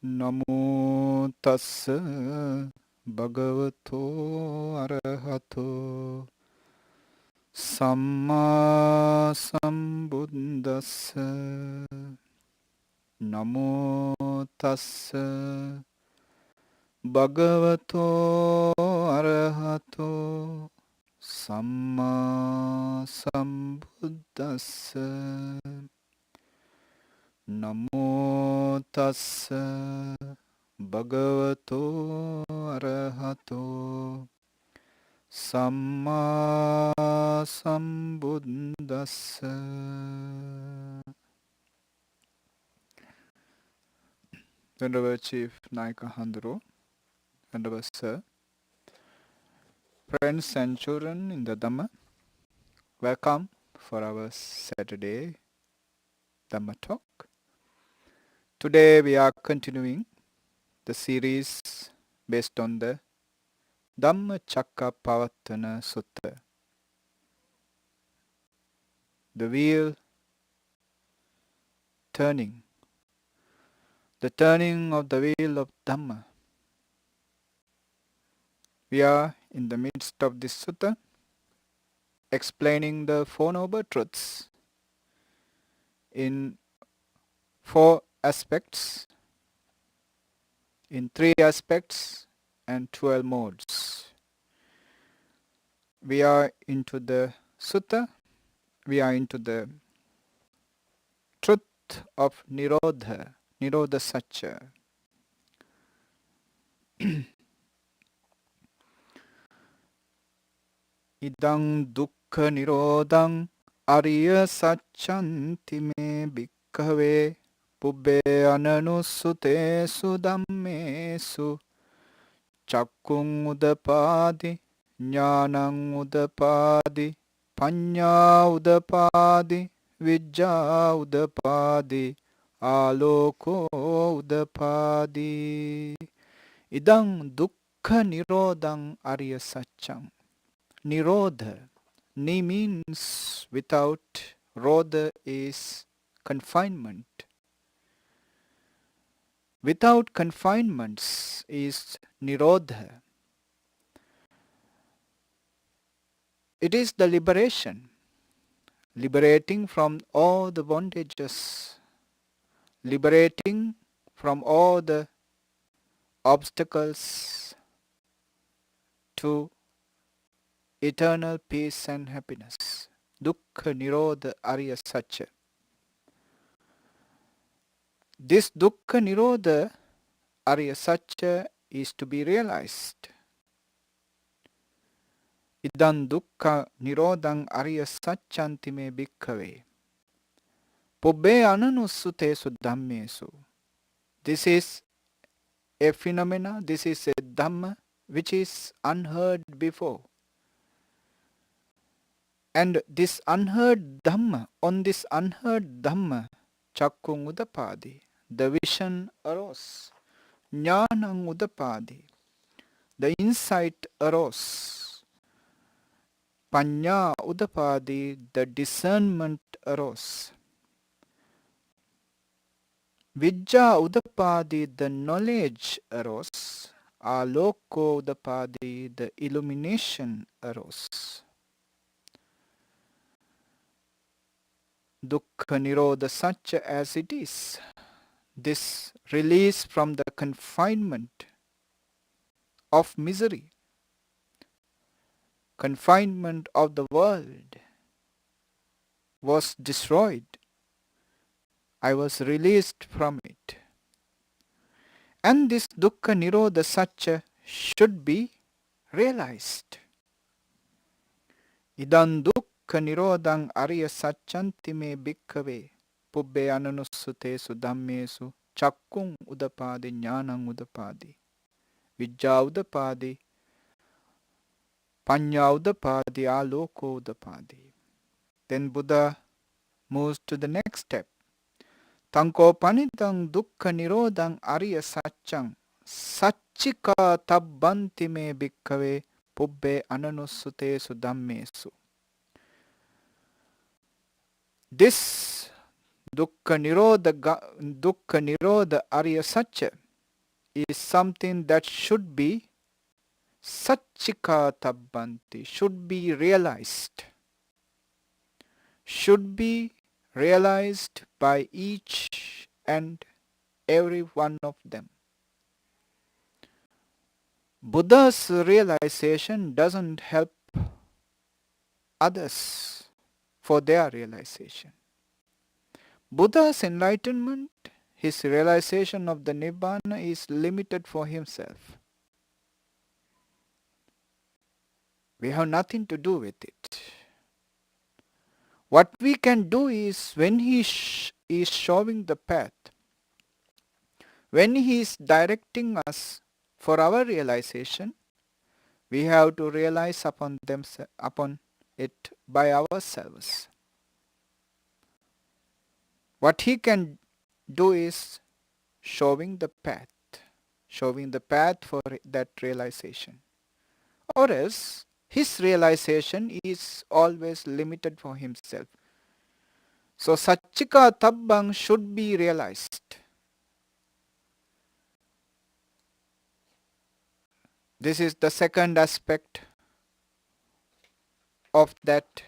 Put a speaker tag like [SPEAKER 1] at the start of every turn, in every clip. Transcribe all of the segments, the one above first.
[SPEAKER 1] Namo tassa bhagavato arahato samma sambuddhassa. Namo tassa bhagavato arahato samma sambuddhassa. Namo tassa bhagavato arahato samma sambuddhassa. Venerable Chief Naika Handro, Venerable Sir, friends and children in the Dhamma, welcome for our Saturday Dhamma talk. Today we are continuing the series based on the Dhammacakkappavattana Sutta, the wheel turning, the turning of the wheel of Dhamma. We are in the midst of this sutta, explaining the Four Noble Truths in 4 aspects, in 3 aspects and 12 modes. We are into the sutta, we are into the truth of Nirodha, Nirodha Satcha. Idang dukkha nirodhang ariya sacchanti me bhikkhave pubbe ananusutesu dhammesu cakkung udapadi jnanang udapadi panya udapadi vijja udapadi aloko udapadi. Idang dukkha nirodhang ariya satchang. Nirodha. Ni means without, rodha is confinement. Without confinements is nirodha. It is the liberation, liberating from all the bondages, liberating from all the obstacles to eternal peace and happiness. Dukkha nirodha ariya satcha. This dukkha nirodha ariya satcha is to be realized. Idam dukkha nirodhang ariya satchanti me bhikkhave pubbe ananusutesu dhammesu. This is a phenomena, this is a Dhamma which is unheard before. And this unheard Dhamma, on this unheard Dhamma, cakkung udapadi, the vision arose. Jnanang udapadi, the insight arose. Panya udapadi, the discernment arose. Vijja udapadi, the knowledge arose. Aloko udapadi, the illumination arose. Dukkha nirodha satcha as it is. This release from the confinement of misery, confinement of the world was destroyed. I was released from it. And this dukkha nirodha satcha should be realized. Idam dukkha nirodhang ariya satchanti me bhikkhave pubbe ananusutesu dhammesu cakkung udapadi jnanang udapadi vijja udapadi panya udapadi aloko udapadi. Then Buddha moves to the next step. Tanko panitang dukkha nirodhang ariya satchang satchika tabbanti me bhikkhave pubbe ananusutesu dhammesu. This Dukkha Nirodha Arya Satya is something that should be Satchikatabbanti, should be realized by each and every one of them. Buddha's realization doesn't help others for their realization. Buddha's enlightenment, his realization of the Nibbana, is limited for himself. We have nothing to do with it. What we can do is, when he is showing the path, when he is directing us for our realization, we have to realize upon it by ourselves. What he can do is showing the path for that realization. Or else, his realization is always limited for himself. So, Satchika Tabbang should be realized. This is the second aspect of that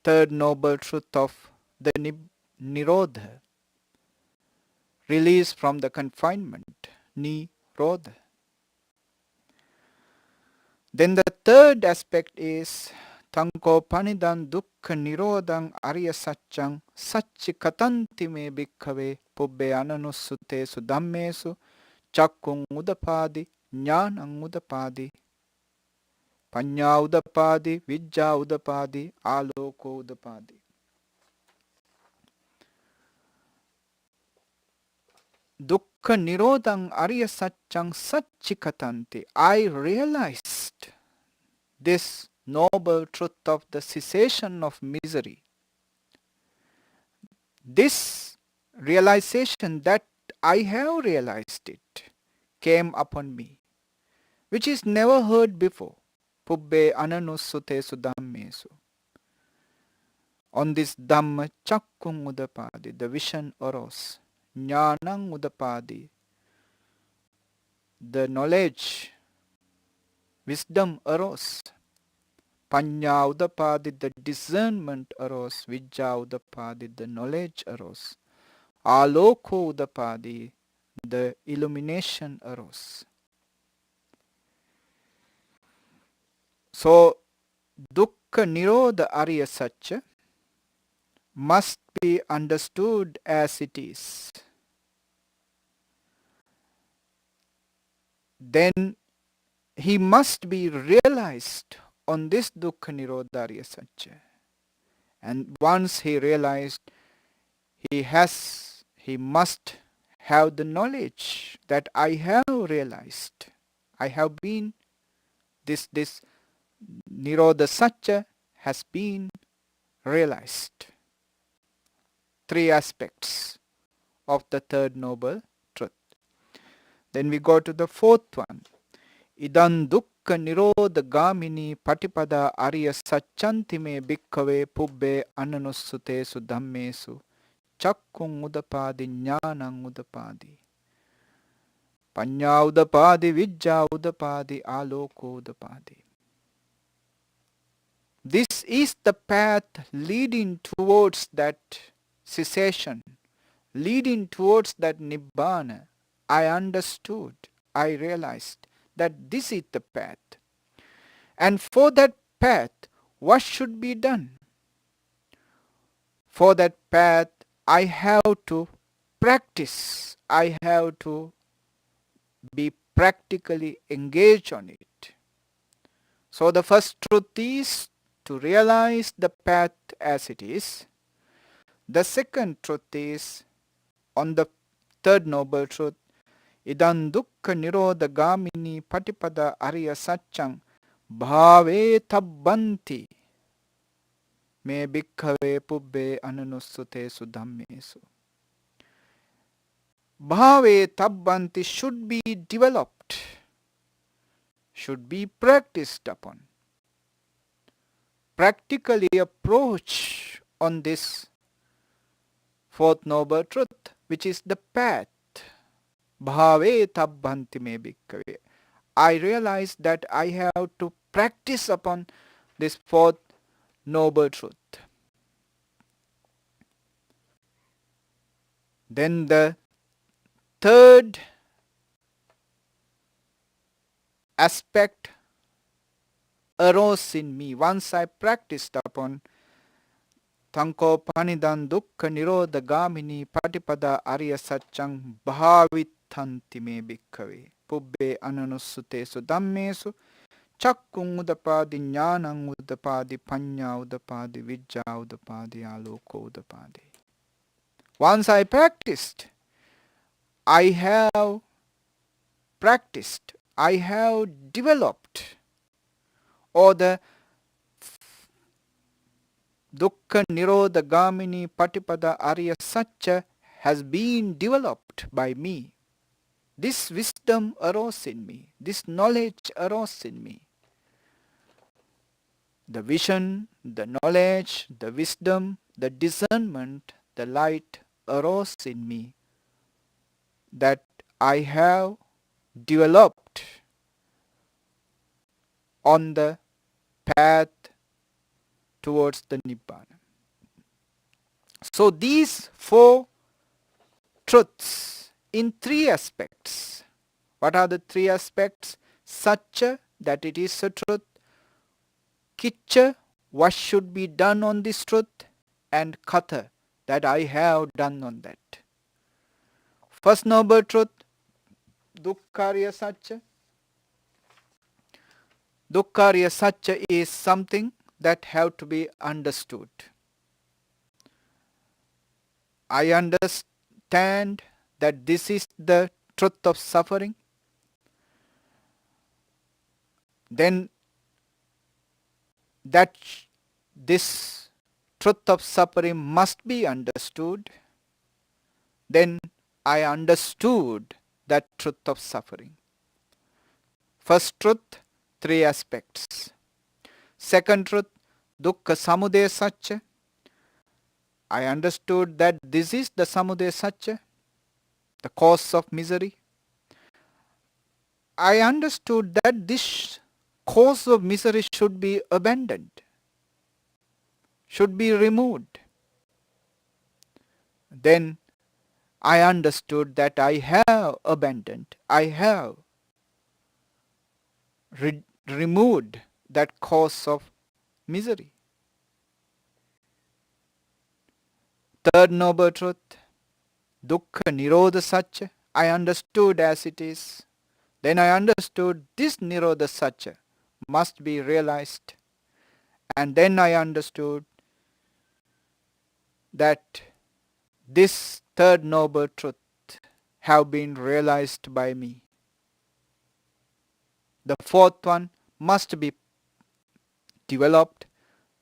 [SPEAKER 1] third noble truth of the Nirodha, release from the confinement, Nirodha. Then the third aspect is Tanko Panidan Dukkha Nirodhang Arya Satchang Satchikatanti me bhikkhave Pubbe Ananusutesu Dhammesu Chakkung Udapadi Jnanang Udapadi Panya Udapadi Vijja Udapadi Aloko Udapadi. Dukkha Nirodhang Arya Satchang Satchikatanti. I realized this noble truth of the cessation of misery. This realization that I have realized it came upon me, which is never heard before. Pubbe Ananusutesu Dhammesu. On this Dhammacakkappavattana Udapadi, the vision arose. Jnanang Udapadi, the knowledge, wisdom arose. Panya Udapadi, the discernment arose. Vijja Udapadi, the knowledge arose. Aloko Udapadi, the illumination arose. So, Dukkha Nirodha Arya Satya must be understood as it is. Then he must be realized on this Dukkha Nirodha Arya Satya. And once he realized, he must have the knowledge that I have realized. I have been, this Nirodha Satya has been realized. Three aspects of the third noble truth. Then we go to the fourth one. Idan dukkha nirodha gamini patipada arya satchanti me bhikkhave pubbe ananusutesu dhammesu chakkung udapadi jnanang udapadi panya udapadi vijja udapadi aloko udapadi. This is the path leading towards that cessation, leading towards that Nibbana. I understood, I realized that this is the path. And for that path, what should be done? For that path, I have to practice. I have to be practically engaged on it. So the first truth is to realize the path as it is. The second truth is, on the third noble truth, Idan dukkha nirodha gamini patipada arya satchang bhave tabbanti me bhikkhave pubbe ananusutesu dhammesu. Bhave tabbanti should be developed, should be practiced upon. practically approach on this fourth noble truth, which is the path. Bhave tabbhanti me bhikkhave. I realize that I have to practice upon this fourth noble truth. Then the third aspect arose in me once I practiced upon Tanko Panidan Dukkha Nirodha Gamini Patipada Arya Satchang Bhavitanti Me Bhikkhave Pubbe Ananusutesu Dhammesu Chakkung Udapadi Jnanang Udapadi Panya Udapadi Vijja Udapadi Aloko Udapadi. Once I practiced, I have developed, or the Dukkha Nirodha Gamini Patipada Arya Satcha has been developed by me. This wisdom arose in me. This knowledge arose in me. The vision, the knowledge, the wisdom, the discernment, the light arose in me that I have developed on the path towards the Nibbana. So these four truths in three aspects. What are the three aspects? Satcha, that it is a truth. Kitcha, what should be done on this truth. And Katha, that I have done on that. First noble truth, Dukkharya Satcha. Dukkharya Satcha is something that have to be understood. I understand that this is the truth of suffering. Then that this truth of suffering must be understood. Then I understood that truth of suffering. First truth, three aspects. Second truth, Dukkha Samudaya Satcha. I understood that this is the Samudaya Satcha, the cause of misery. I understood that this cause of misery should be abandoned, should be removed. Then I understood that I have abandoned, I have removed that cause of misery. Third noble truth, Dukkha Nirodha Satcha. I understood as it is. Then I understood this Nirodha Satcha must be realized. And then I understood that this third noble truth have been realized by me. The fourth one must be developed.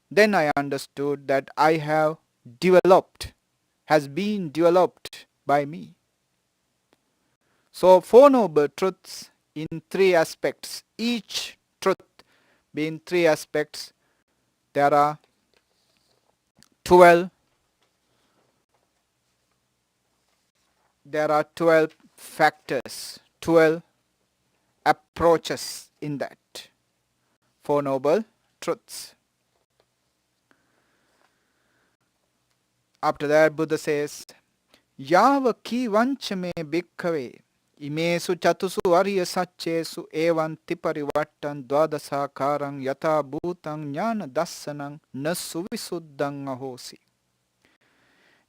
[SPEAKER 1] Then I understood that I have developed, has been developed by me. So four noble truths in three aspects, each truth being three aspects. There are 12 factors, 12 approaches in that four noble truths. After that, Buddha says, Yava ki vanchame bhikkhave imesu chatusu arya satchesu evanti parivattan dvadasakarang yata bhutang jnana dassanang nasu visuddhang ahosi.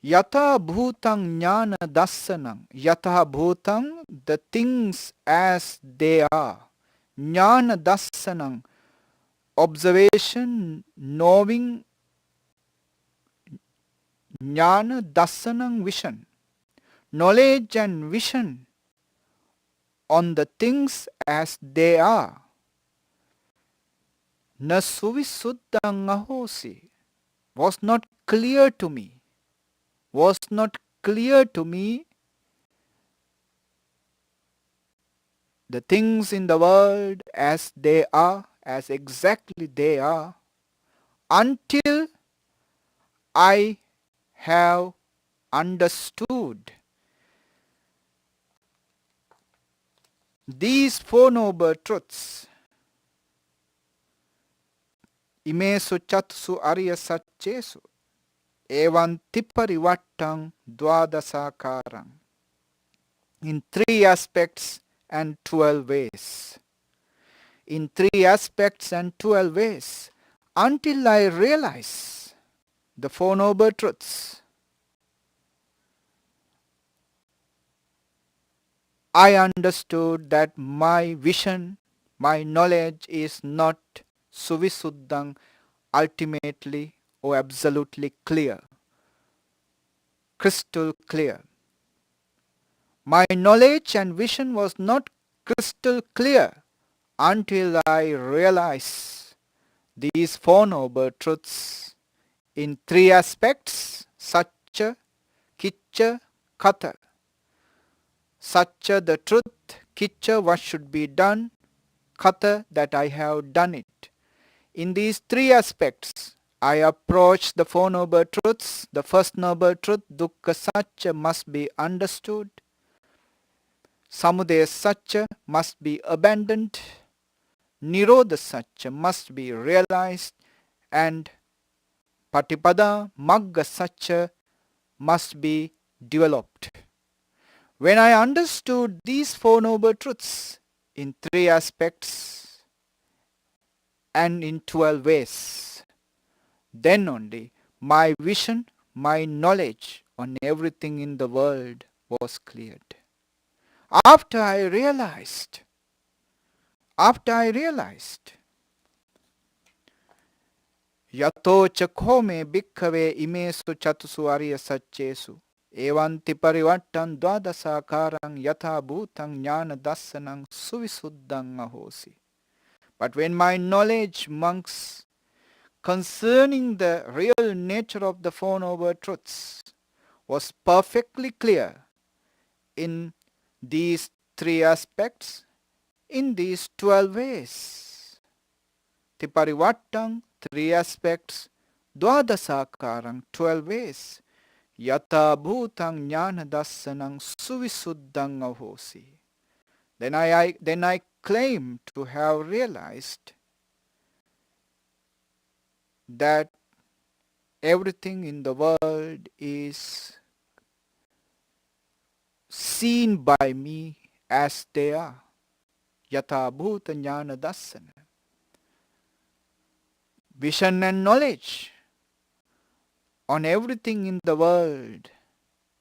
[SPEAKER 1] Yata bhutang jnana dassanang. Yata bhutang, the things as they are. Jnana dassanang, observation, knowing. Jnana dassanang, vision. Knowledge and vision on the things as they are. Na suvisuddhang ahosi, was not clear to me. Was not clear to me the things in the world as they are, as exactly they are. until I have understood these Four Noble Truths, imesu chatsu arya satchesu, evan tiparivattam dwadasakaram, in 3 aspects and 12 ways. In 3 aspects and 12 ways, until I realize the Four Noble Truths. I understood that my vision, my knowledge is not suvisuddhang, ultimately or absolutely clear, crystal clear. My knowledge and vision was not crystal clear until I realized these Four Noble Truths in 3 aspects: Satcha, Kitcha, Katha. Satcha, the truth; Kitcha, what should be done; Katha, that I have done it. In these 3 aspects, I approach the Four Noble Truths. The first Noble Truth, Dukkha Satcha, must be understood. Samudaya Satcha must be abandoned. Nirodha Satcha must be realized. And Patipada Magga Satcha must be developed. When I understood these Four Noble Truths in 3 aspects and in 12 ways, then only my vision, my knowledge on everything in the world was cleared. After I realized, yato chakome bhikkhave imesu chatusu arya satchesu evanti parivattam dwadasakaram yatha bhutang jnana dassanam suvisuddhang ahosi. But when my knowledge, monks, concerning the real nature of the Four Noble Truths was perfectly clear in these 3 aspects, in these 12 ways. Tiparivattam, 3 aspects; Dwadasakaram, 12 ways; Yata bhutang jnana dassanam suvisuddhang ahosi. Then I claim to have realized that everything in the world is seen by me as they are. Yatha bhuta jnana dassana. Vision and knowledge on everything in the world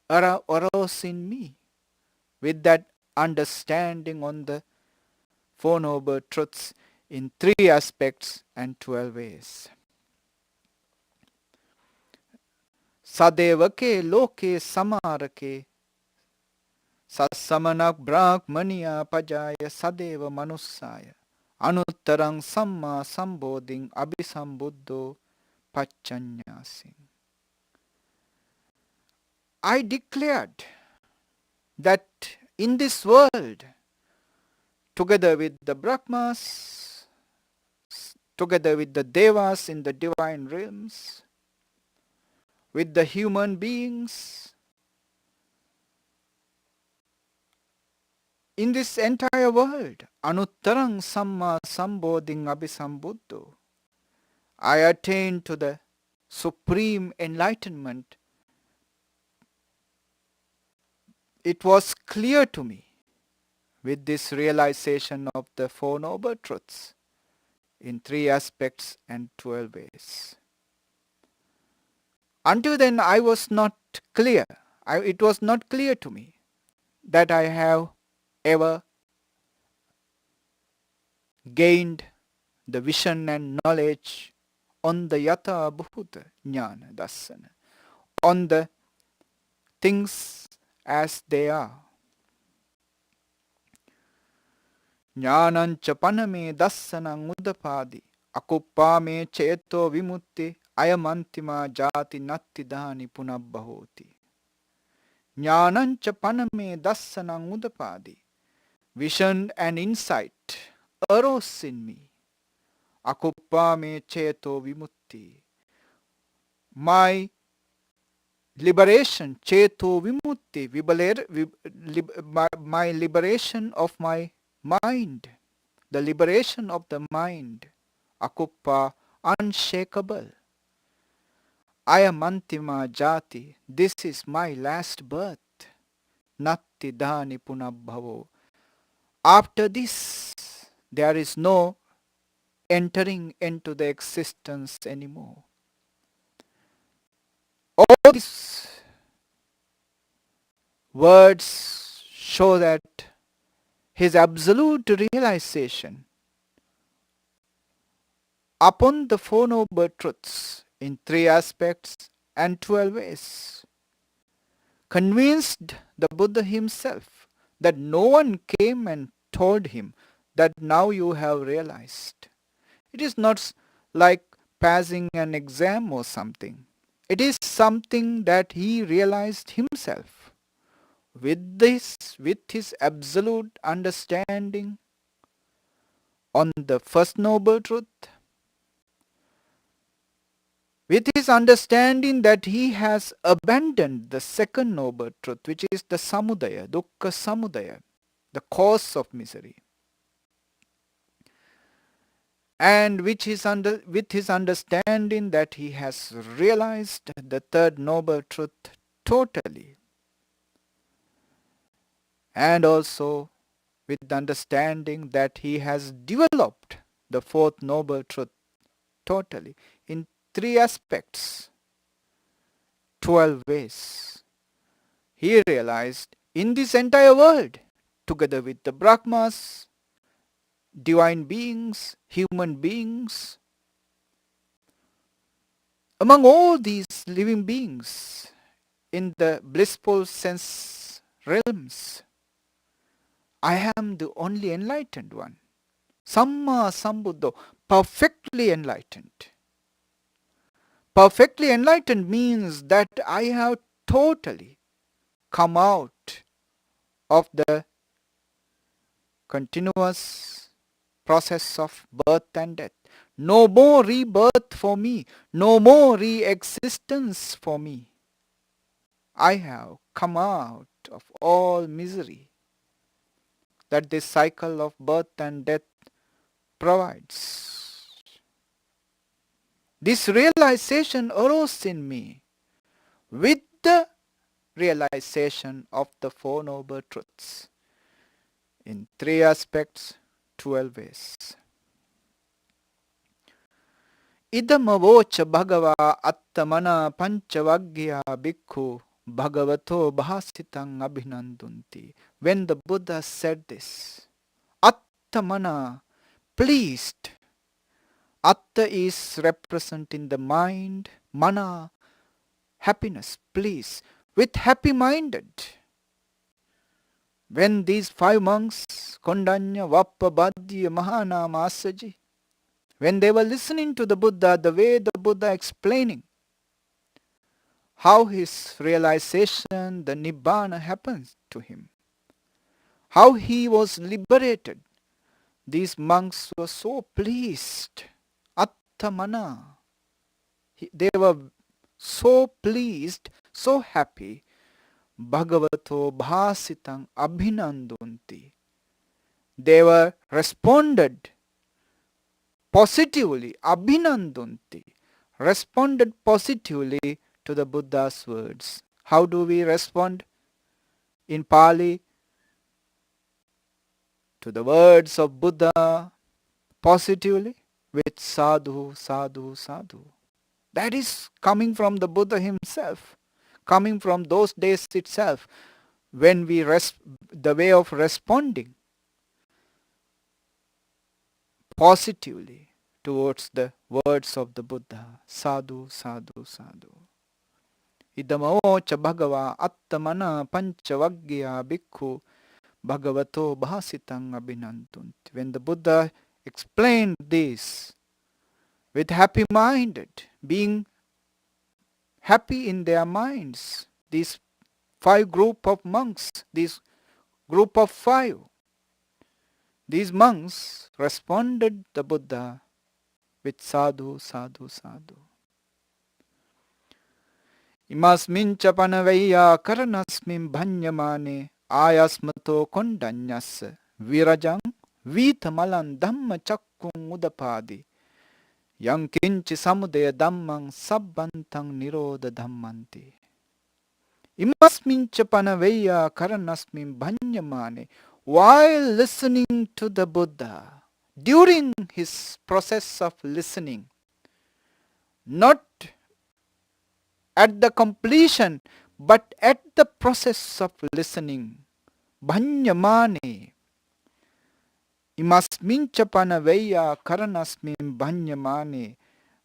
[SPEAKER 1] arose in me. With that understanding on the Four Noble Truths in 3 aspects and 12 ways. Sadevake loke samarake sassamanak brahmaniya pajaya sadeva manussaya anuttarang samma sambodhing abhisambuddho pachanyasin. I declared that in this world, together with the Brahmas, together with the Devas in the divine realms, with the human beings, in this entire world, anuttarang samma sambodhing abhisambuddho, I attained to the supreme enlightenment. It was clear to me with this realization of the Four Noble Truths in 3 aspects and 12 ways. Until then, I was not clear. It was not clear to me that I have ever gained the vision and knowledge on the yatha bhuta jnana dassana, on the things as they are. Jnanancha paname dassanang udapadi akuppame cheto vimutti ayamantima jati nattidhani punabbahoti. Jnanancha paname dassanang udapadi. Vision and insight arose in me. Akuppame cheto vimutti. vimutti. My liberation, cheto vimutti, my liberation of my mind, the liberation of the mind, akuppa, unshakable. I am antima jati, this is my last birth, natti dhani punabhavo. After this, there is no entering into the existence anymore. All these words show that his absolute realization upon the Four Noble Truths in 3 aspects and 12 ways convinced the Buddha himself that no one came and told him that now you have realized. It is not like passing an exam or something. It is something that he realized himself. With his absolute understanding on the first noble truth, with his understanding that he has abandoned the second noble truth, which is the samudaya, dukkha samudaya, the cause of misery, and with his understanding that he has realized the third noble truth totally, and also with the understanding that he has developed the fourth noble truth totally in 3 aspects, 12 ways. He realized in this entire world, together with the Brahmas, divine beings, human beings, among all these living beings in the blissful sense realms, I am the only enlightened one. Samma Sambuddho, perfectly enlightened. Perfectly enlightened means that I have totally come out of the continuous process of birth and death. No more rebirth for me, no more re-existence for me. I have come out of all misery that this cycle of birth and death provides. This realization arose in me with the realization of the Four Noble Truths in 3 aspects, 12 ways. Idamavocha bhagava attamana panchavagya bhikkhu bhagavato bhasitang abhinandunti. When the Buddha said this, attamana, pleased. Atta is representing the mind, mana, happiness, please, with happy-minded. When these 5 monks, Kondanya, Vappa, Badhya, Mahana, Masaji, when they were listening to the Buddha, the way the Buddha explaining how his realization, the Nibbana happens to him, how he was liberated, these monks were so pleased. Attamana. They were so pleased, so happy. Bhagavato bhasitang abhinandunti. They were responded positively, abhinandunti, responded positively to the Buddha's words. How do we respond in Pali to the words of Buddha positively? With sadhu, sadhu, sadhu. That is coming from the Buddha himself, coming from those days itself, when we the way of responding positively towards the words of the Buddha. Sadhu, sadhu, sadhu. Idamaocha bhagava attamana panchavagya bhikkhu bhagavato bhasitang abhinandunti. When the Buddha explained this with happy-minded, being happy in their minds, these 5 group of monks, this group of 5, these monks responded the Buddha with sadhu, sadhu, sadhu. Imasmincha panavaya karanasmin bhanyamane ayasmato kondanyas virajang vitamalan dhammacakkum udapadi yankinchi samudaya dhammang sabbantang nirodha dhammanti. Imasmincha panavaya karanasmin bhanyamane. While listening to the Buddha, during his process of listening, not at the completion, but at the process of listening, bhanyamane. Imasmincha panavaya karanasmin bhanyamane.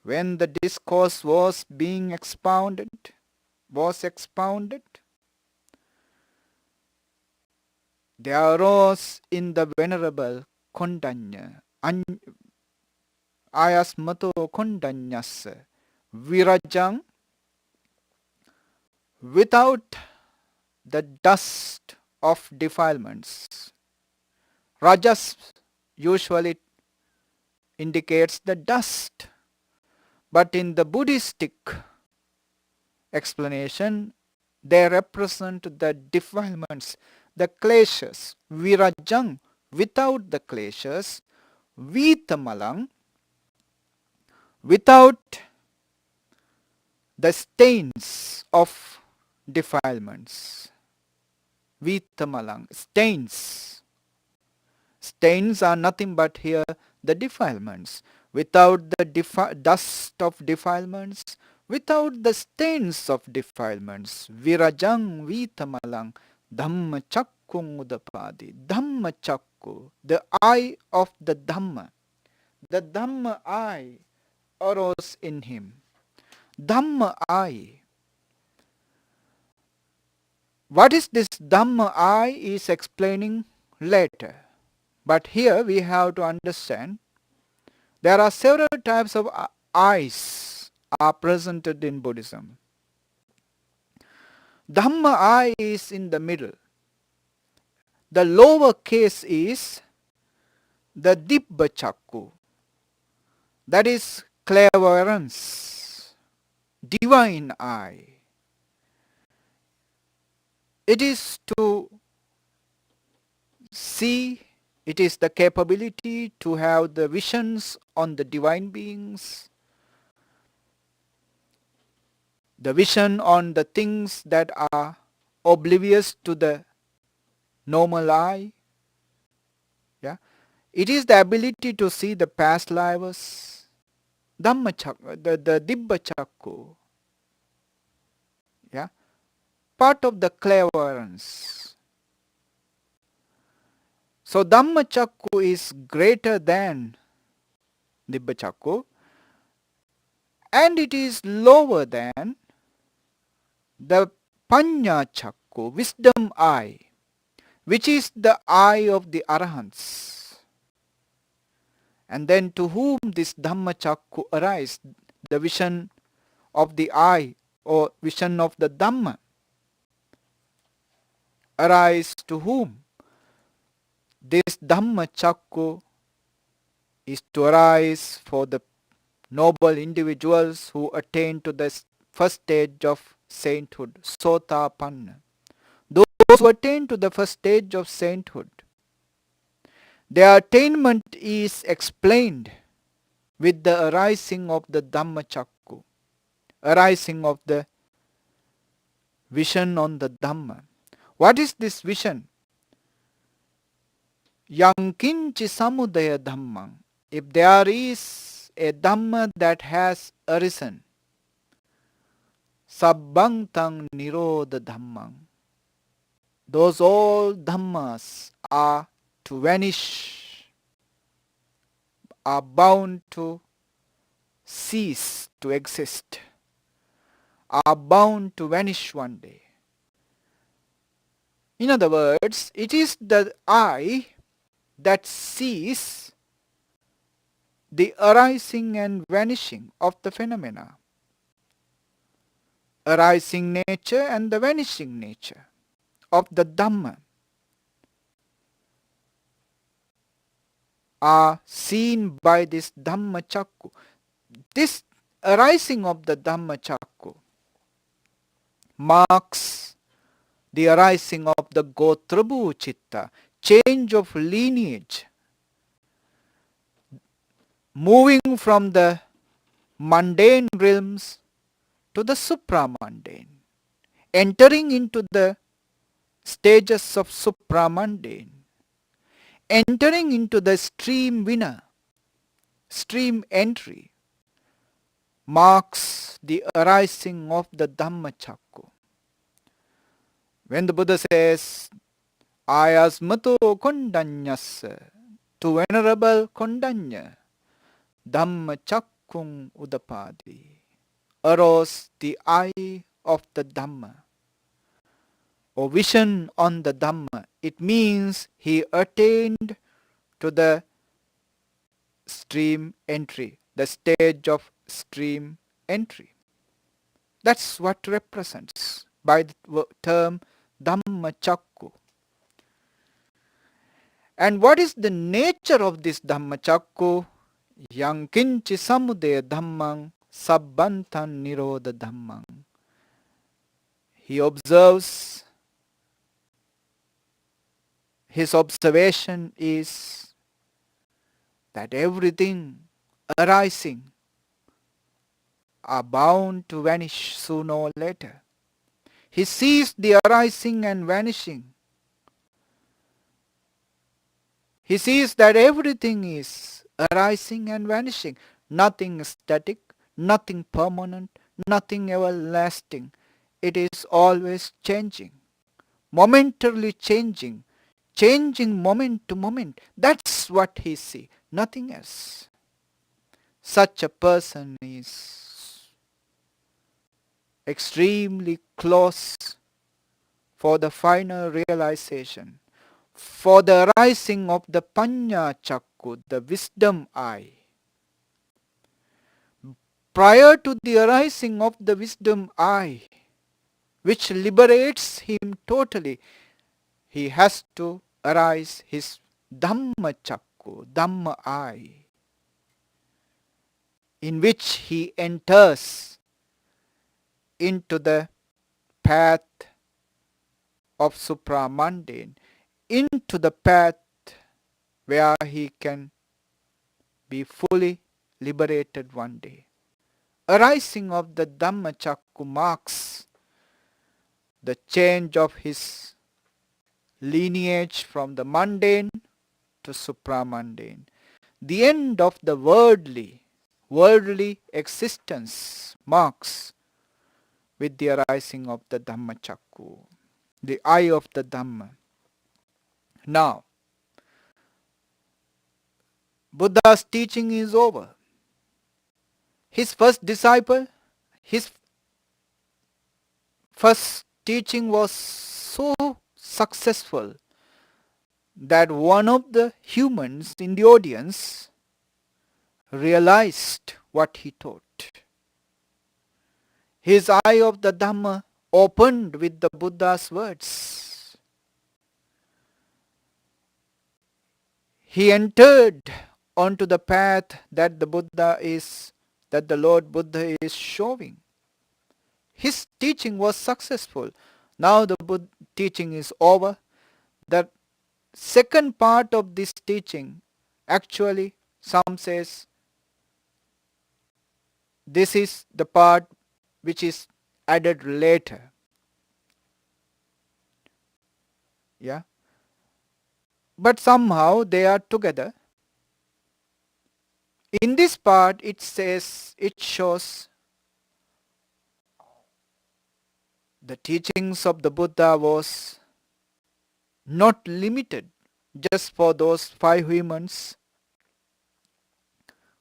[SPEAKER 1] When the discourse was being expounded, there arose in the Venerable Kondanya, ayasmato kondanyas, virajang, without the dust of defilements. Rajas usually indicates the dust, but in the Buddhistic explanation, they represent the defilements, the kleshas. Virajang, without the kleshas. Vitamalang, without the stains of defilements. Vitamalang, stains. Stains are nothing but here the defilements. Without the dust of defilements, without the stains of defilements. Virajang vitamalang Dhammacakkum udapadi. Dhammacakku, the eye of the Dhamma. The Dhamma eye arose in him. Dhamma eye. What is this Dhamma eye is explaining later. But here we have to understand there are several types of eyes are presented in Buddhism. Dhamma eye is in the middle. The lower case is the Dhammacakku. That is clairvoyance, divine eye. It is to see, it is the capability to have the visions on the divine beings, the vision on the things that are oblivious to the normal eye. Yeah, it is the ability to see the past lives, Dhammacakku, the Dhammacakku. Yeah, part of the clairvoyance. So Dhammacakku is greater than Dhammacakku, and it is lower than the Panyacakku, wisdom eye, which is the eye of the Arahants. And then to whom this Dhammacakku arises, the vision of the eye or vision of the Dhamma arise to whom? This Dhammacakku is to arise for the noble individuals who attain to the first stage of sainthood, Sotapanna. Those who attain to the first stage of sainthood, their attainment is explained with the arising of the Dhammacakku, arising of the vision on the Dhamma. What is this vision? Yankinchi samudaya dhammang. If there is a Dhamma that has arisen, sabbantang nirodha dhammang. Those all Dhammas are to vanish, are bound to cease to exist, are bound to vanish one day. In other words, it is the eye that sees the arising and vanishing of the phenomena, arising nature and the vanishing nature of the Dhamma. are seen by this Dhammacakku. This arising of the Dhammacakku marks the arising of the Gotrabhu Chitta, change of lineage, moving from the mundane realms to the supramundane, entering into the stages of supramundane, entering into the stream winner, stream entry, marks the arising of the Dhammacakku. When the Buddha says, Ayasmato Kondanyas, to Venerable Kondanya, Dhammacakkung Udapadi, arose the eye of the Dhamma, or vision on the Dhamma. It means he attained to the stream entry, the stage of stream entry. That's what represents by the term Dhammacakku. And what is the nature of this Dhammacakku? Yang kinchi samudaya dhammang sabbantan nirodha dhammang. He observes, his observation is that everything arising are bound to vanish sooner or later. He sees the arising and vanishing. He sees that everything is arising and vanishing. Nothing static, nothing permanent, nothing everlasting. It is always changing, momentarily changing, changing moment to moment. That's what he sees, nothing else. Such a person is extremely close for the final realization, for the arising of the Panya Chakku, the wisdom eye. Prior to the arising of the wisdom eye, which liberates him totally, he has to arise his Dhamma Chakku, Dhamma eye, in which he enters into the path of supramundane, into the path where he can be fully liberated one day. Arising of the Dhammacakku marks the change of his lineage from the mundane to supramundane. The end of the worldly existence marks with the arising of the Dhammacakku, the eye of the Dhamma. Now, Buddha's teaching is over. His first disciple, his first teaching was so successful that one of the humans in the audience realized what he taught. His eye of the Dhamma opened with the Buddha's words. He entered onto the path that the Lord Buddha is showing. His teaching was successful. Now the teaching is over. The second part of this teaching, actually, some says, this is the part which is added later. Yeah. But somehow they are together. In this part it shows the teachings of the Buddha was not limited just for those 5 humans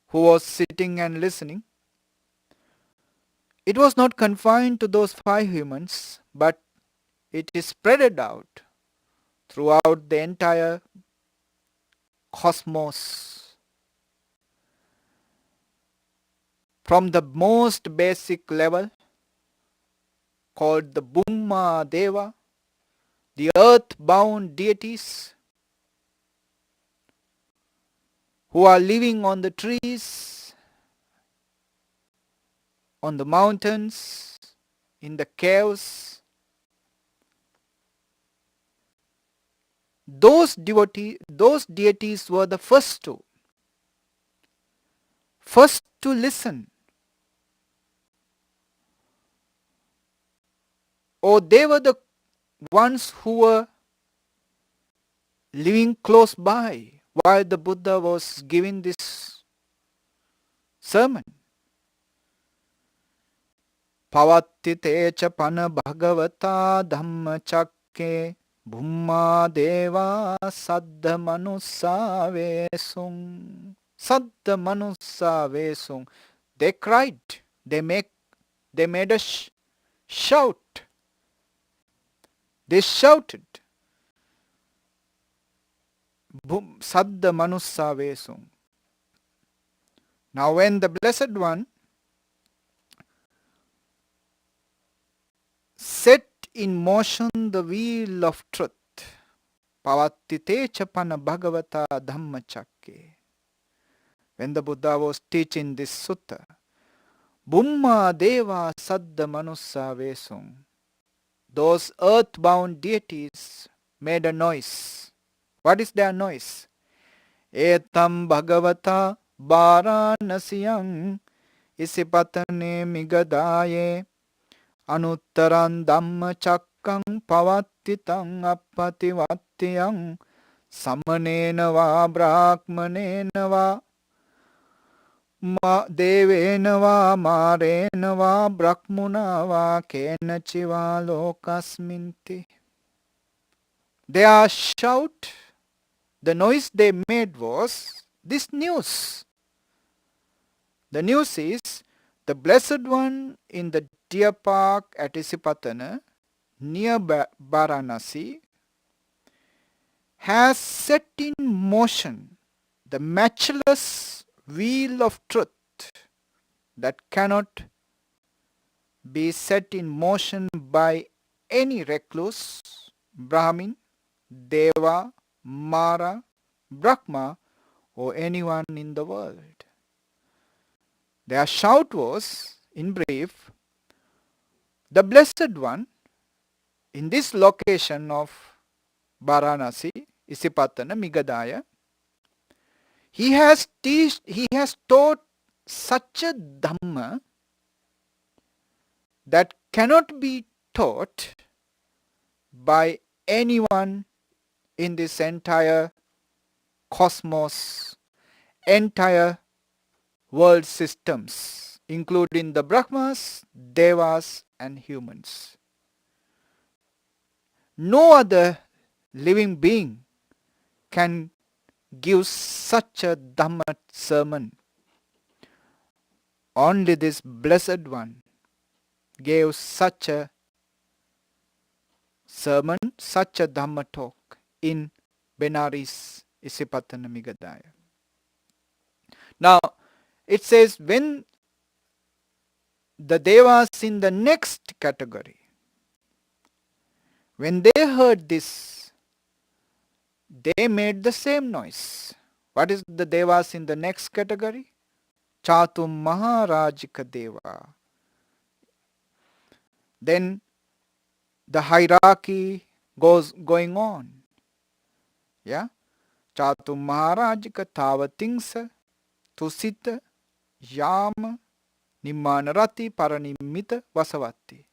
[SPEAKER 1] who was sitting and listening. It was not confined to those 5 humans, but it is spread out throughout the entire cosmos. From the most basic level, called the Bhumma Deva, the earth-bound deities, who are living on the trees, on the mountains, in the caves, those deities were the first to listen. Or they were the ones who were living close by while the Buddha was giving this sermon. Pavattite cha pana bhagavata Dhammacakke Bhumma deva saddha manussa vesung. Saddha manussa vesung. They cried. They made a shout. They shouted. Saddha manussa vesung. Now when the Blessed One set in motion the wheel of truth, Pavattite chapana bhagavata Dhammacakke, when the Buddha was teaching this sutta, Bhumma deva saddha manussa vesung, those earthbound deities made a noise. What is their noise? Etam bhagavata varanasiyang isipatane migadaye anuttaran dhammacakkam pavattitang appativattiyang samanena va brahmanena va devena va marena va brahmuna va kenachiva lokasminti. Their shout, the noise they made was this news. The news is the Blessed One in the deer park at Isipatana near Varanasi has set in motion the matchless wheel of truth that cannot be set in motion by any recluse, Brahmin, Deva, Mara, Brahma, or anyone in the world. Their shout was, in brief, the Blessed One in this location of Varanasi, Isipatana, Migadaya, he has taught such a Dhamma that cannot be taught by anyone in this entire cosmos, entire world systems, including the Brahmas, Devas and humans. No other living being can give such a Dhamma sermon. Only this Blessed One gave such a sermon, such a Dhamma talk in Benares, Isipatana Migadaya. Now, it says when the Devas in the next category, when they heard this, they made the same noise. What is the Devas in the next category? Chatum Maharajika Deva. Then the hierarchy going on. Yeah? Chatum Maharajika Tavatingsa Tusita Yama Nimanarati Paranimita Vasavati.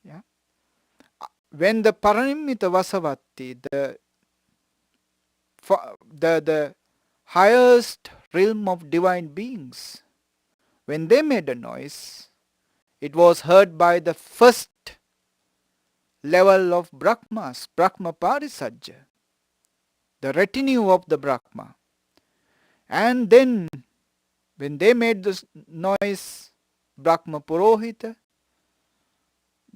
[SPEAKER 1] Yeah? When the Paranimita Vasavati, the highest realm of divine beings, when they made a noise, it was heard by the first level of Brahmas, Brahma Parisajja, the retinue of the Brahma. And then when they made this noise, Brahma Purohita,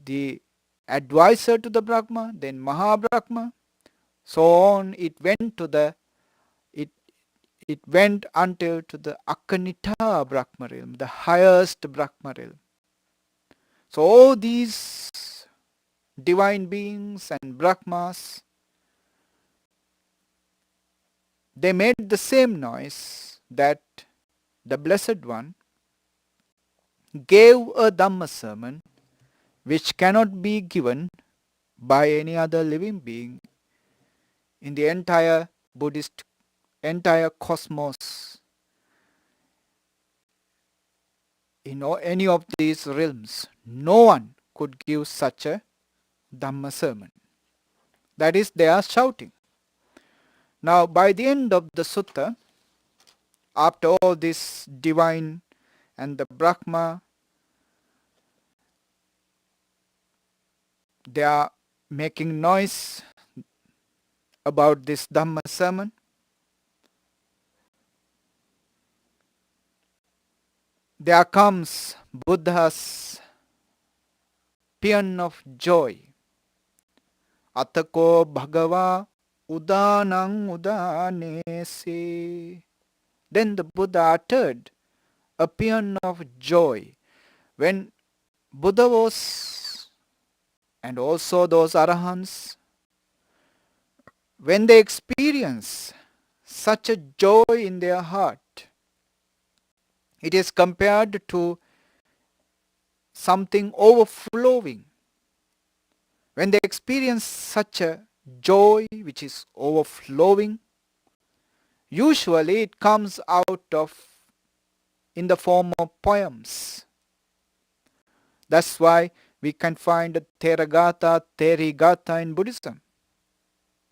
[SPEAKER 1] the advisor to the Brahma, then Mahabrahma, so on it went to the it went until to the Akanita Brahma realm, the highest Brahma realm. So all these divine beings and Brahmas, they made the same noise that the Blessed One gave a Dhamma sermon which cannot be given by any other living being in the entire Buddhist, entire cosmos, in any of these realms. No one could give such a Dhamma sermon. That is, they are shouting. Now, by the end of the sutta, after all this divine and the Brahma, they are making noise about this Dhamma sermon. There comes Buddha's paean of joy. Atako bhagava udanang udanese. Then the Buddha uttered a paean of joy. When Buddha was, and also those arahants, when they experience such a joy in their heart, it is compared to something overflowing. When they experience such a joy which is overflowing, usually it comes out of in the form of poems. That's why we can find Theragata, Therigata in Buddhism.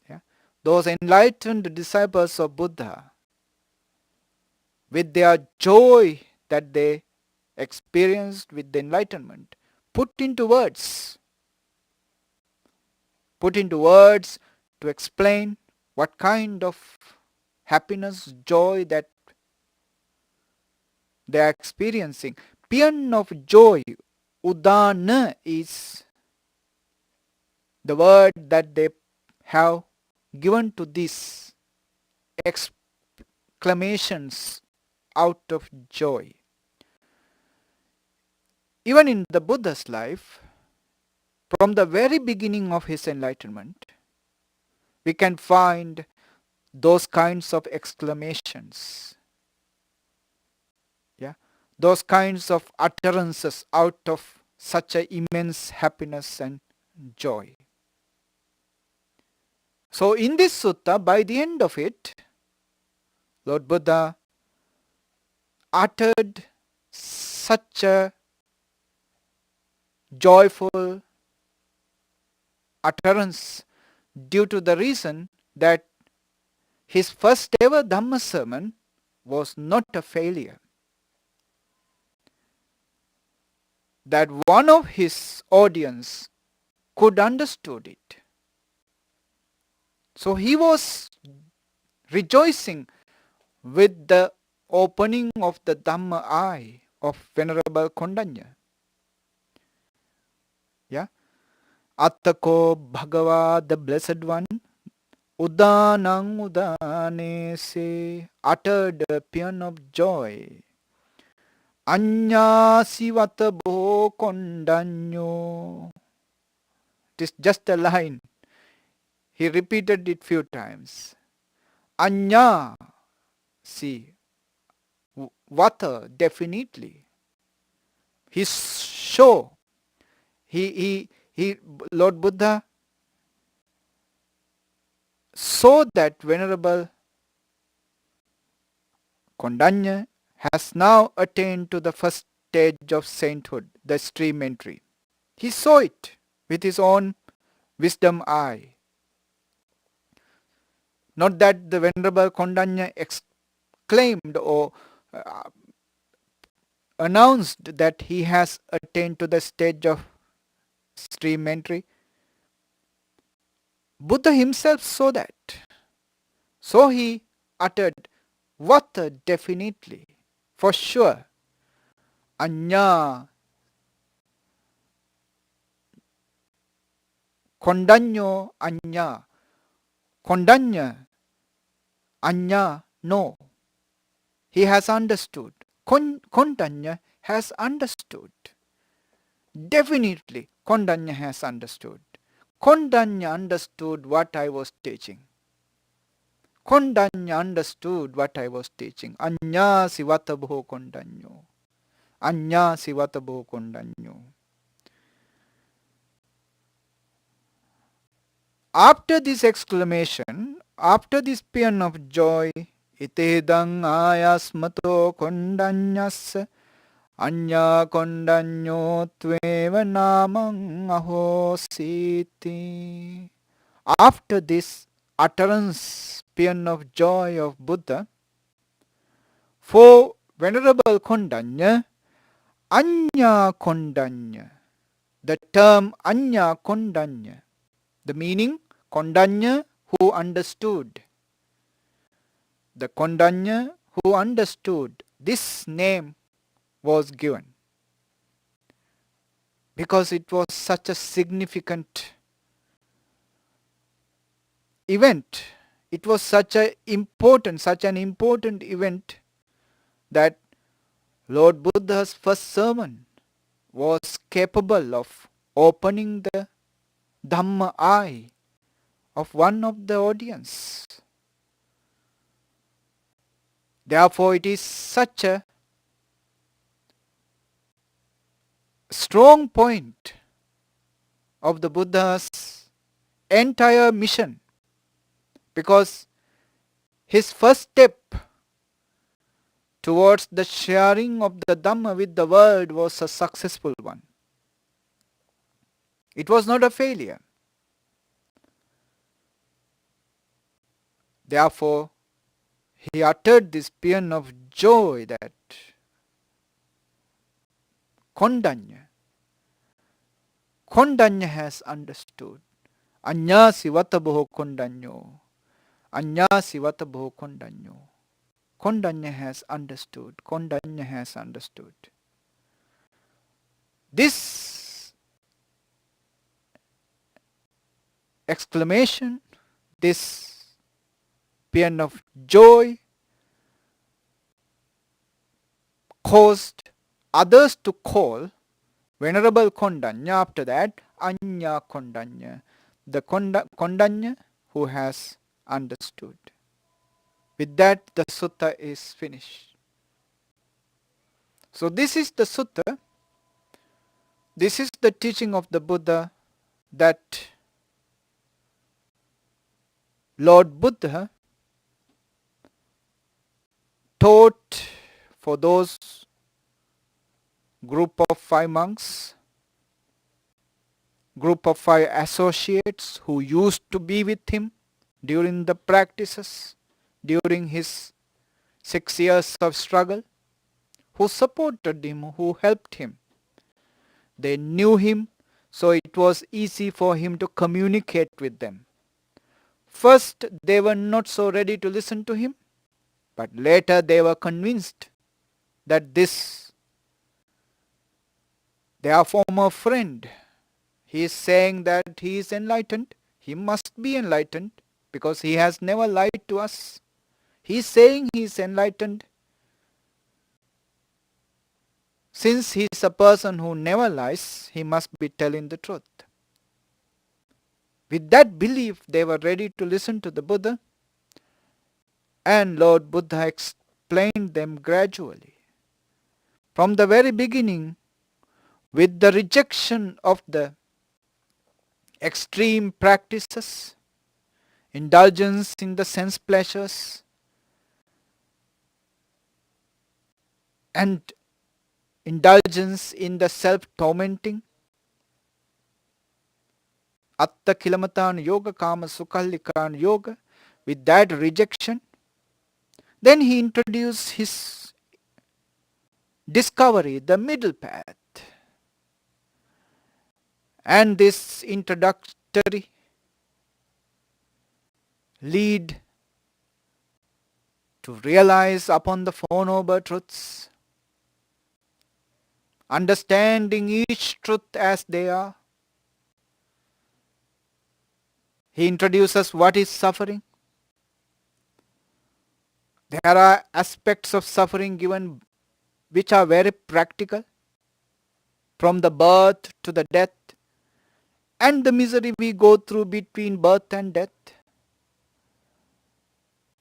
[SPEAKER 1] Yeah? Those enlightened disciples of Buddha, with their joy that they experienced with the enlightenment, put into words to explain what kind of happiness, joy that they are experiencing. Paean of joy, udana, is the word that they have given to these exclamations out of joy. Even in the Buddha's life, from the very beginning of his enlightenment, we can find those kinds of exclamations. Yeah, those kinds of utterances out of such an immense happiness and joy. So in this sutta, by the end of it, Lord Buddha uttered such a joyful utterance due to the reason that his first ever Dhamma sermon was not a failure. That one of his audience could understood it. So he was rejoicing with the opening of the Dhamma eye of Venerable Kondanya. Yeah. Attako Bhagava, the Blessed One, Udanang Udanese, uttered a paean of joy. Anya Sivata Bo Kondanyo. It is just a line. He repeated it few times. Anya, see, Vata, definitely. He saw, Lord Buddha saw that Venerable Kondanya has now attained to the first stage of sainthood, the stream entry. He saw it with his own wisdom eye. Not that the Venerable Kondanya exclaimed or announced that he has attained to the stage of stream entry. Buddha himself saw that. So he uttered, Vata, definitely, for sure. Anya, Kondanyo, Anya. Kondanya, Anya, no. He has understood. Kondanya has understood. Definitely, Kondanya has understood. Kondanya understood what I was teaching. Kondanya understood what I was teaching. Anya sivatabo kondanyo. Anya sivatabo kondanyo. After this exclamation, after this paean of joy, itedang ayasmato kondanyas anya kondanyo tveva namang ahositi. After this utterance, paean of joy of Buddha, for Venerable Kondanya, Anya Kondanya, the term Anya Kondanya, the meaning Kondanya who understood. The Kondanya who understood, this name was given because it was such a significant event. It was such an important event that Lord Buddha's first sermon was capable of opening the Dhamma eye of one of the audience. Therefore, it is such a strong point of the Buddha's entire mission, because his first step towards the sharing of the Dhamma with the world was a successful one. It was not a failure. Therefore, he uttered this paean of joy that Kondanya has understood. Anya sivataboho kondanyo. Anya sivataboho kondanyo. Kondanya has understood. Kondanya has understood. This exclamation, this paean of joy, caused others to call Venerable Kondanya after that Anya Kondanya, the Kondanya who has understood. With that, the sutta is finished. So this is the sutta. This is the teaching of the Buddha that Lord Buddha taught for those group of 5 monks, group of 5 associates who used to be with him during the practices, during his 6 years of struggle, who supported him, who helped him. They knew him, so it was easy for him to communicate with them. First, they were not so ready to listen to him, but later they were convinced that this, their former friend, he is saying that he is enlightened. He must be enlightened because he has never lied to us. He is saying he is enlightened. Since he is a person who never lies, he must be telling the truth. With that belief, they were ready to listen to the Buddha, and Lord Buddha explained them gradually. From the very beginning, with the rejection of the extreme practices, indulgence in the sense pleasures, and indulgence in the self-tormenting, Atta Kilamatan Yoga, Kama Sukhallikan Yoga, with that rejection, then he introduced his discovery, the middle path. And this introductory lead to realize upon the Four Noble Truths, understanding each truth as they are. He introduces what is suffering. There are aspects of suffering given which are very practical, from the birth to the death, and the misery we go through between birth and death.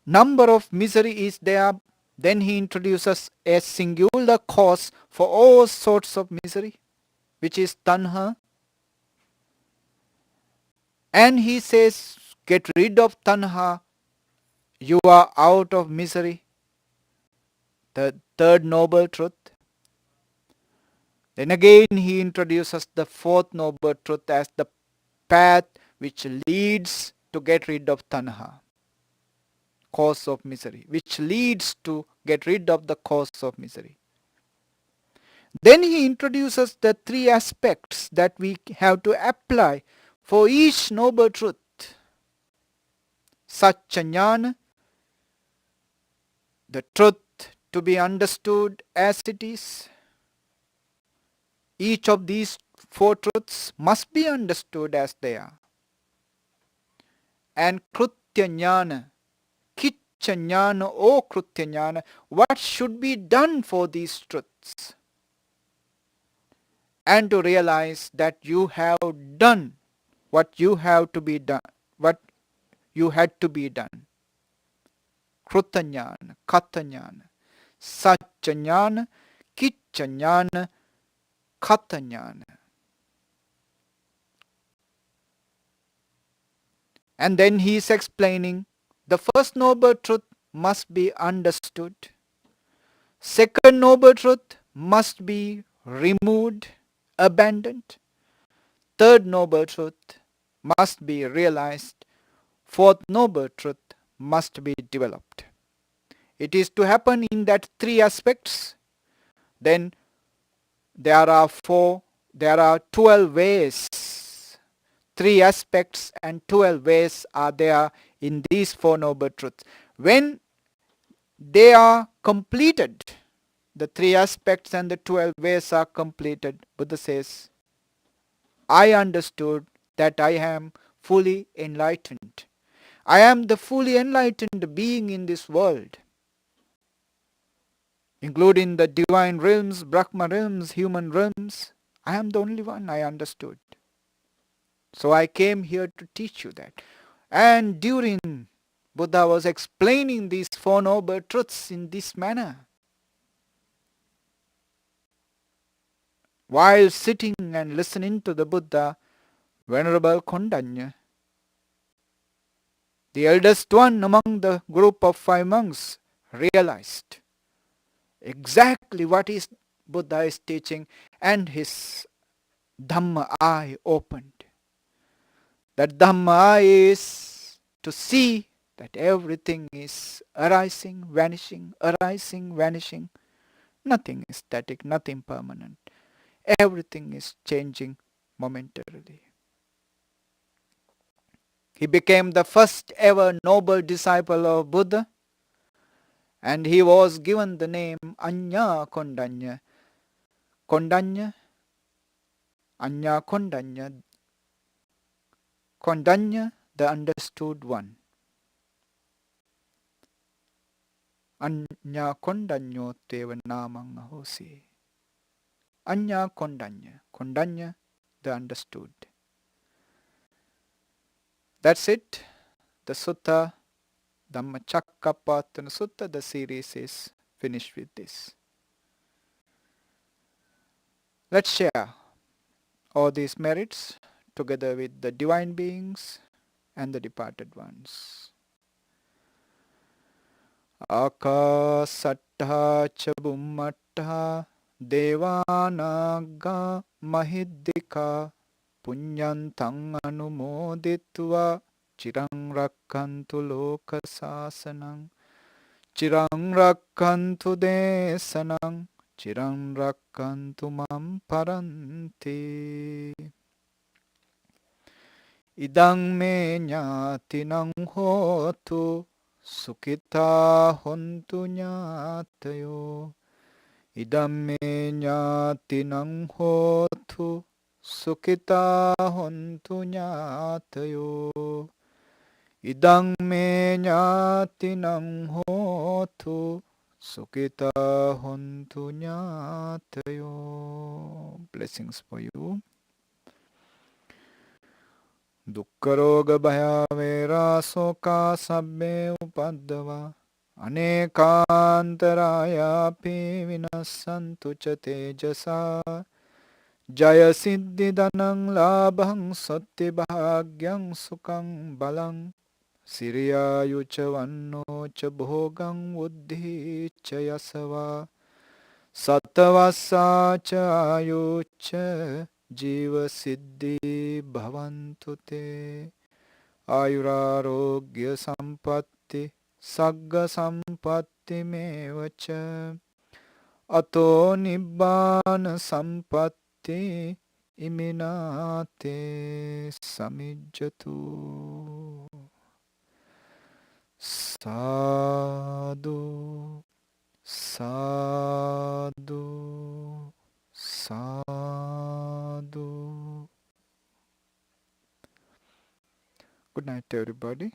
[SPEAKER 1] number of misery is there, then he introduces a singular cause for all sorts of misery, which is tanha. And he says, get rid of tanha, you are out of misery. The third noble truth. Then again he introduces the fourth noble truth as the path which leads to get rid of tanha, cause of misery, which leads to get rid of the cause of misery. Then he introduces the three aspects that we have to apply for each noble truth. Satchanyana, the truth to be understood as it is. Each of these four truths must be understood as they are. And Krutyanyana, Kichanyana or Krutyanyana, what should be done for these truths? And to realize that you have done what you have to be done, what you had to be done. Krutanyana, Katanyana, Satchanyana, Kichanyana, Katanyana. And then he is explaining the first noble truth must be understood. Second noble truth must be removed, abandoned. Third noble truth must be realized. Fourth noble truth must be developed. It is to happen in that three aspects. Then there are 12 ways. Three aspects and 12 ways are there in these four noble truths. When they are completed, the three aspects and the 12 ways are completed, Buddha says, I understood that I am fully enlightened. I am the fully enlightened being in this world, including the divine realms, Brahma realms, human realms. I am the only one I understood. So I came here to teach you that. And during Buddha was explaining these four noble truths in this manner, while sitting and listening to the Buddha, Venerable Kondanya, the eldest one among the group of 5 monks, realized exactly what is Buddha is teaching, and his Dhamma eye opened. That Dhamma eye is to see that everything is arising, vanishing, arising, vanishing. Nothing is static, nothing permanent. Everything is changing momentarily. He became the first ever noble disciple of Buddha, and he was given the name Anya Kondanya. Kondanya, Anya Kondanya, Kondanya, the understood one. Anya Kondanyo Teva Namang Ahosi. Anya Kondanya, Kondanya, the understood. That's it. The sutta, Dhammacakkappavattana Sutta, the series is finished with this. Let's share all these merits together with the divine beings and the departed ones. Akasattha cha bummattha devanaga mahiddhika punyantang anumoditva chirang rakkantu loka sasanang chirang rakkantu desanang chirang rakkantu mam paranti. Idang me ñātinang hotu Sukhita hontu ñātayo. Idam me ñātinang hotu Sukhita hontu ñātayo. Idam me ñātinang hotu Sukhita hontu ñātayo. Blessings for you. Dukkharoga bhayavera soka sabbe upaddava Anekantaraya pi vinassantu cha tejasa Jaya siddhi dhanang labhang satti bhagyang sukang balang Siriya yucha vanno cha bhogang buddhi cha yasava Sattavassa cha ayucha jiva siddhi bhavantu te Ayurarogya sampatti sagga sampatti mevacha Ato nibbana sampatti iminate samijjatu Sadhu Sadhu Sadhu. Good night, everybody.